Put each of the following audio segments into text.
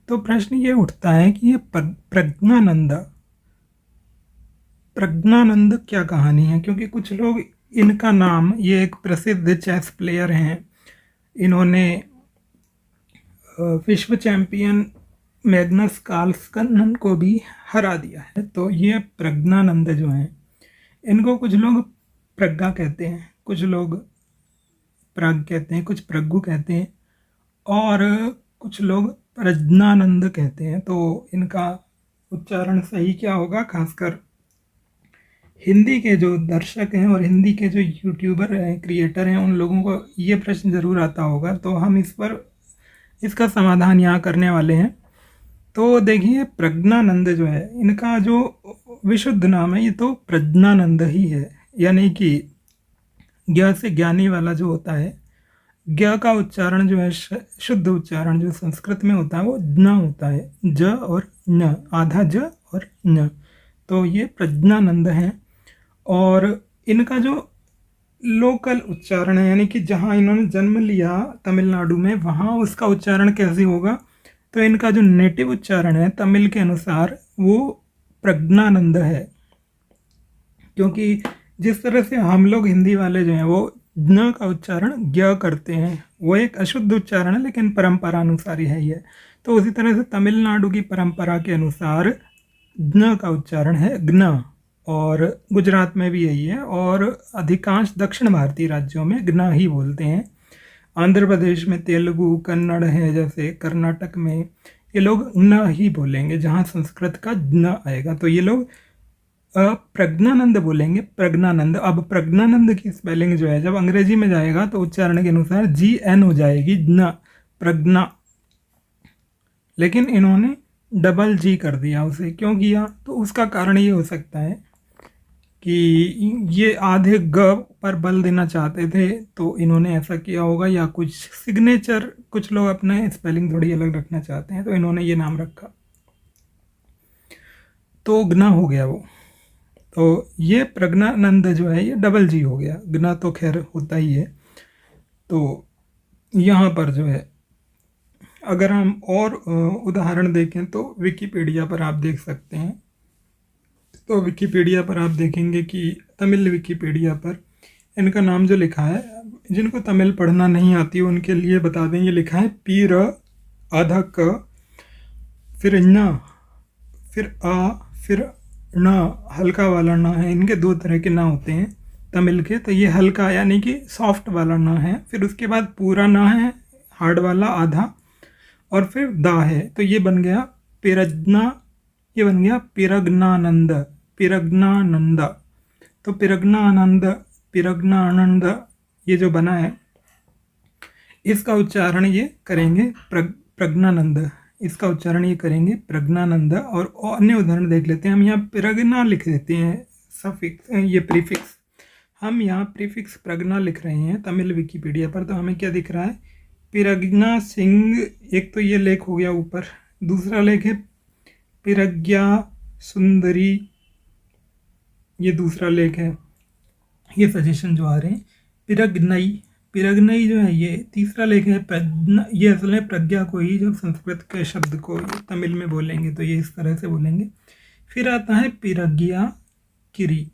तो प्रश्न ये उठता है कि ये प्रज्ञानंद प्रज्ञानंद क्या कहानी है, क्योंकि कुछ लोग इनका नाम, ये एक प्रसिद्ध चेस प्लेयर हैं, इन्होंने विश्व चैंपियन मैग्नस कार्लसन को भी हरा दिया है। तो ये प्रज्ञानंद जो हैं, इनको कुछ लोग प्रज्ञा कहते हैं, कुछ लोग प्राग कहते हैं, कुछ प्रज्ञु कहते हैं और कुछ लोग प्रज्ञानंद कहते हैं। तो इनका उच्चारण सही क्या होगा? खासकर हिंदी के जो दर्शक हैं और हिंदी के जो यूट्यूबर हैं, क्रिएटर हैं, उन लोगों को ये प्रश्न ज़रूर आता होगा। तो हम इसका समाधान यहाँ करने वाले हैं। तो देखिए, प्रज्ञानंद जो है, इनका जो विशुद्ध नाम है ये तो प्रज्ञानंद ही है, यानी कि ज्ञ से ज्ञानी वाला जो होता है, ज्ञ का उच्चारण जो है, शुद्ध उच्चारण जो संस्कृत में होता है वो ज्ञ होता है, ज और न, आधा ज और न। तो ये प्रज्ञानंद हैं और इनका जो लोकल उच्चारण है, यानी कि जहाँ इन्होंने जन्म लिया तमिलनाडु में, वहाँ उसका उच्चारण कैसे होगा? तो इनका जो नेटिव उच्चारण है तमिल के अनुसार वो प्रज्ञानंद है, क्योंकि जिस तरह से हम लोग हिंदी वाले जो हैं वो ज्ञ का उच्चारण ज्ञ करते हैं, वो एक अशुद्ध उच्चारण है लेकिन परंपरा अनुसार ही है ये। तो उसी तरह से तमिलनाडु की परंपरा के अनुसार ज्ञ का उच्चारण है ज्ञ, और गुजरात में भी यही है, और अधिकांश दक्षिण भारतीय राज्यों में ज्ञ ही बोलते हैं। आंध्र प्रदेश में तेलुगु, कन्नड़ है, जैसे कर्नाटक में ये लोग न ही बोलेंगे, जहाँ संस्कृत का ज्ञ आएगा। तो ये लोग प्रज्ञानंद बोलेंगे, प्रज्ञानंद। अब प्रज्ञानंद की स्पेलिंग जो है जब अंग्रेजी में जाएगा तो उच्चारण के अनुसार GN हो जाएगी, ज्ञ, प्रज्ञा। लेकिन इन्होंने डबल G कर दिया उसे, क्यों किया? तो उसका कारण ये हो सकता है कि ये आधे ग पर बल देना चाहते थे, तो इन्होंने ऐसा किया होगा, या कुछ सिग्नेचर, कुछ लोग अपने स्पेलिंग थोड़ी अलग रखना चाहते हैं तो इन्होंने ये नाम रखा, तो ज्ञ हो गया वो। तो ये प्रज्ञानंद जो है ये डबल G हो गया, ज्ञ तो खैर होता ही है। तो यहाँ पर जो है, अगर हम और उदाहरण देखें तो विकिपीडिया पर आप देख सकते हैं। तो विकिपीडिया पर आप देखेंगे कि तमिल विकिपीडिया पर इनका नाम जो लिखा है, जिनको तमिल पढ़ना नहीं आती उनके लिए बता दें, ये लिखा है पी र आधा क, फिर न, फिर आ, फिर न, हल्का वाला न है। इनके दो तरह के न होते हैं तमिल के, तो ये हल्का यानी कि सॉफ्ट वाला न है, फिर उसके बाद पूरा न है, हार्ड वाला आधा, और फिर दा है। तो ये बन गया पिरज्ञा, ये बन गया पिरग्नानंद, पिरग्नानंद। तो पिरग्नानंद, पिरग्नानंद ये जो बना है, इसका उच्चारण ये करेंगे प्रज्ञानंद, इसका उच्चारण ये करेंगे प्रज्ञानंद। और अन्य उदाहरण देख लेते हैं हम। यहाँ प्रज्ञा लिख देते हैं सफिक्स, ये प्रीफिक्स, हम यहाँ प्रीफिक्स प्रज्ञा लिख रहे हैं तमिल विकिपीडिया पर। तो हमें क्या दिख रहा है? प्रज्ञा सिंह, एक तो ये लेख हो गया ऊपर, दूसरा लेख है प्रज्ञा सुंदरी, ये दूसरा लेख है। ये सजेशन जो आ रहे हैं, पिरग्नई, पिरग्नई जो है ये तीसरा लेख है। ये असल में प्रज्ञा को ही, जब संस्कृत के शब्द को तमिल में बोलेंगे तो ये इस तरह से बोलेंगे। फिर आता है पिरग्या किरी,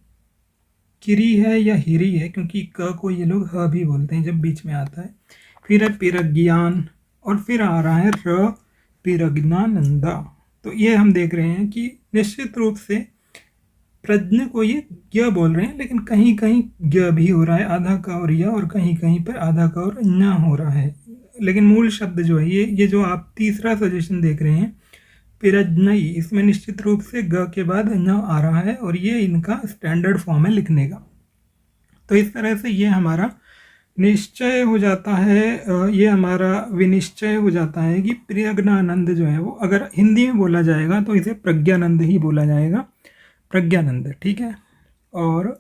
किरी है या हिरी है, क्योंकि क को ये लोग ह भी बोलते हैं जब बीच में आता है। फिर है पिरज्ञान, और फिर आ रहा है र पिरज्ञानंदा। तो ये हम देख रहे हैं कि निश्चित रूप से प्रज्ञ को ये ज्ञ बोल रहे हैं, लेकिन कहीं कहीं ज्ञ भी हो रहा है, आधा क और य, और कहीं कहीं पर आधा क और ञ हो रहा है। लेकिन मूल शब्द जो है, ये जो आप तीसरा सजेशन देख रहे हैं पिरज्ञई, इसमें निश्चित रूप से ग के बाद ञ आ रहा है, और ये इनका स्टैंडर्ड फॉर्म है लिखने का। तो इस तरह से ये हमारा निश्चय हो जाता है, ये हमारा विनिश्चय हो जाता है कि प्रज्ञानंद जो है वो अगर हिंदी में बोला जाएगा तो इसे प्रज्ञानंद ही बोला जाएगा, प्रज्ञानंद, ठीक है। और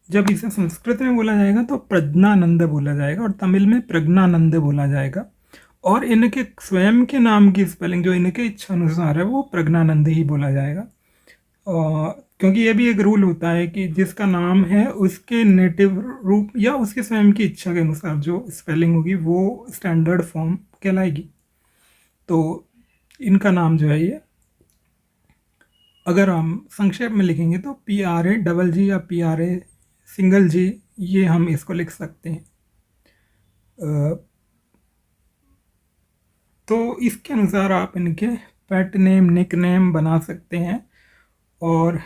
जब इसे संस्कृत में बोला जाएगा तो प्रज्ञानंद बोला जाएगा, और तमिल में प्रज्ञानंद बोला जाएगा। और इनके स्वयं के नाम की स्पेलिंग जो इनके इच्छा अनुसार है वो प्रज्ञानंद ही बोला जाएगा। क्योंकि ये भी एक रूल होता है कि जिसका नाम है उसके नेटिव रूप या उसके स्वयं की इच्छा के अनुसार जो स्पेलिंग होगी वो स्टैंडर्ड फॉर्म कहलाएगी। तो इनका नाम जो है ये, अगर हम संक्षेप में लिखेंगे तो PRA या PRA ये हम इसको लिख सकते हैं। तो इसके अनुसार आप इनके पेट नेम, निक नेम बना सकते हैं। और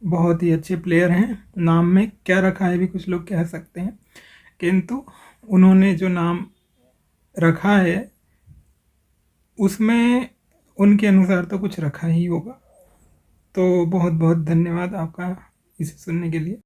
बहुत ही अच्छे प्लेयर हैं। नाम में क्या रखा है भी कुछ लोग कह सकते हैं, किंतु उन्होंने जो नाम रखा है उसमें उनके अनुसार तो कुछ रखा ही होगा। तो बहुत बहुत धन्यवाद आपका इसे सुनने के लिए।